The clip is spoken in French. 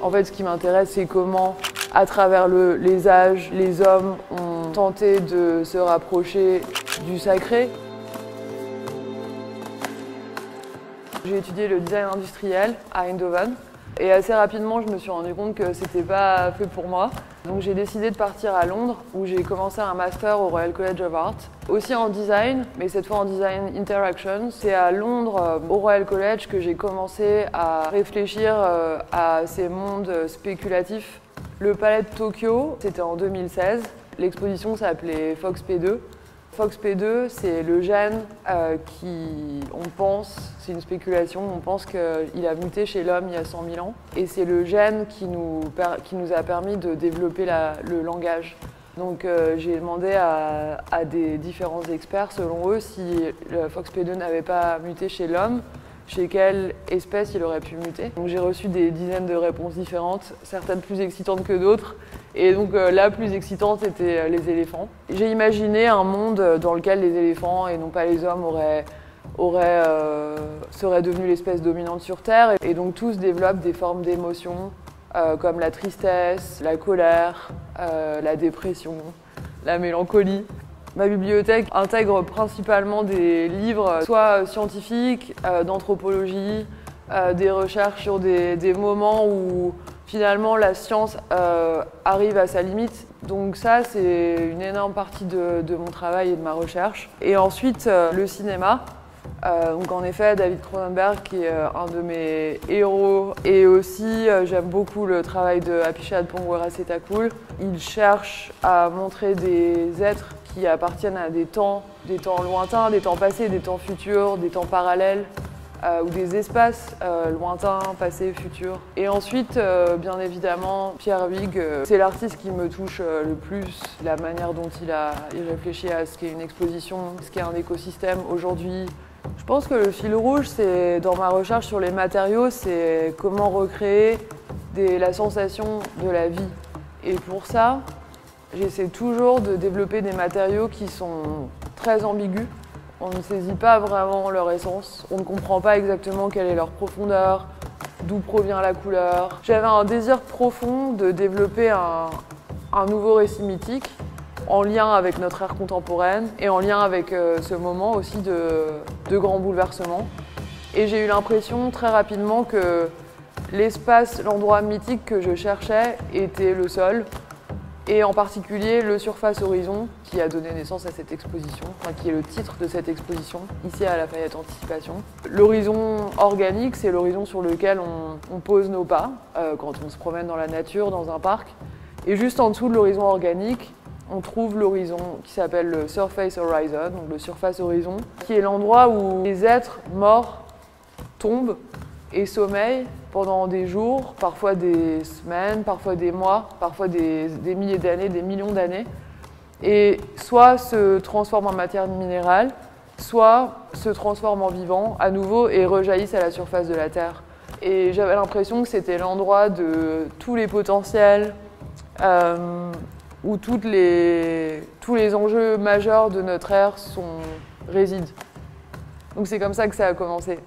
En fait, ce qui m'intéresse, c'est comment, à travers les âges, les hommes ont tenté de se rapprocher du sacré. J'ai étudié le design industriel à Eindhoven et assez rapidement, je me suis rendu compte que c'était pas fait pour moi. Donc j'ai décidé de partir à Londres où j'ai commencé un master au Royal College of Art, aussi en design, mais cette fois en design interaction. C'est à Londres, au Royal College, que j'ai commencé à réfléchir à ces mondes spéculatifs. Le Palais de Tokyo, c'était en 2016. L'exposition s'appelait FOXP2. FOXP2, c'est le gène qui, on pense, c'est une spéculation, on pense qu'il a muté chez l'homme il y a 100 000 ans. Et c'est le gène qui nous a permis de développer le langage. Donc j'ai demandé à des différents experts, selon eux, si le FOXP2 n'avait pas muté chez l'homme, chez quelle espèce il aurait pu muter. Donc j'ai reçu des dizaines de réponses différentes, certaines plus excitantes que d'autres. Et donc la plus excitante était les éléphants. J'ai imaginé un monde dans lequel les éléphants, et non pas les hommes, seraient devenus l'espèce dominante sur Terre. Et donc tous développent des formes d'émotions comme la tristesse, la colère, la dépression, la mélancolie. Ma bibliothèque intègre principalement des livres, soit scientifiques, d'anthropologie, des recherches sur des moments où finalement la science arrive à sa limite. Donc ça, c'est une énorme partie de mon travail et de ma recherche. Et ensuite, le cinéma. Donc en effet, David Cronenberg, qui est un de mes héros, et aussi j'aime beaucoup le travail de Apichat Pongwera-Settakul. Il cherche à montrer des êtres qui appartiennent à des temps lointains, des temps passés, des temps futurs, des temps parallèles, ou des espaces lointains, passés, futurs. Et ensuite, bien évidemment, Pierre Huyghe, c'est l'artiste qui me touche le plus, la manière dont il réfléchit à ce qu'est une exposition, ce qu'est un écosystème aujourd'hui. Je pense que le fil rouge, c'est dans ma recherche sur les matériaux, c'est comment recréer la sensation de la vie. Et pour ça, j'essaie toujours de développer des matériaux qui sont très ambigus. On ne saisit pas vraiment leur essence, on ne comprend pas exactement quelle est leur profondeur, d'où provient la couleur. J'avais un désir profond de développer un nouveau récit mythique en lien avec notre ère contemporaine et en lien avec ce moment aussi de grands bouleversements. Et j'ai eu l'impression très rapidement que l'espace, l'endroit mythique que je cherchais était le sol, et en particulier le Surface Horizon, qui a donné naissance à cette exposition, enfin, qui est le titre de cette exposition, ici à Lafayette Anticipation. L'horizon organique, c'est l'horizon sur lequel on pose nos pas quand on se promène dans la nature, dans un parc. Et juste en dessous de l'horizon organique, on trouve l'horizon qui s'appelle le Surface Horizon, donc le Surface Horizon, qui est l'endroit où les êtres morts tombent et sommeillent pendant des jours, parfois des semaines, parfois des mois, parfois des milliers d'années, des millions d'années, et soit se transforment en matière minérale, soit se transforment en vivant à nouveau et rejaillissent à la surface de la Terre. Et j'avais l'impression que c'était l'endroit de tous les potentiels, où tous les enjeux majeurs de notre ère résident. Donc c'est comme ça que ça a commencé.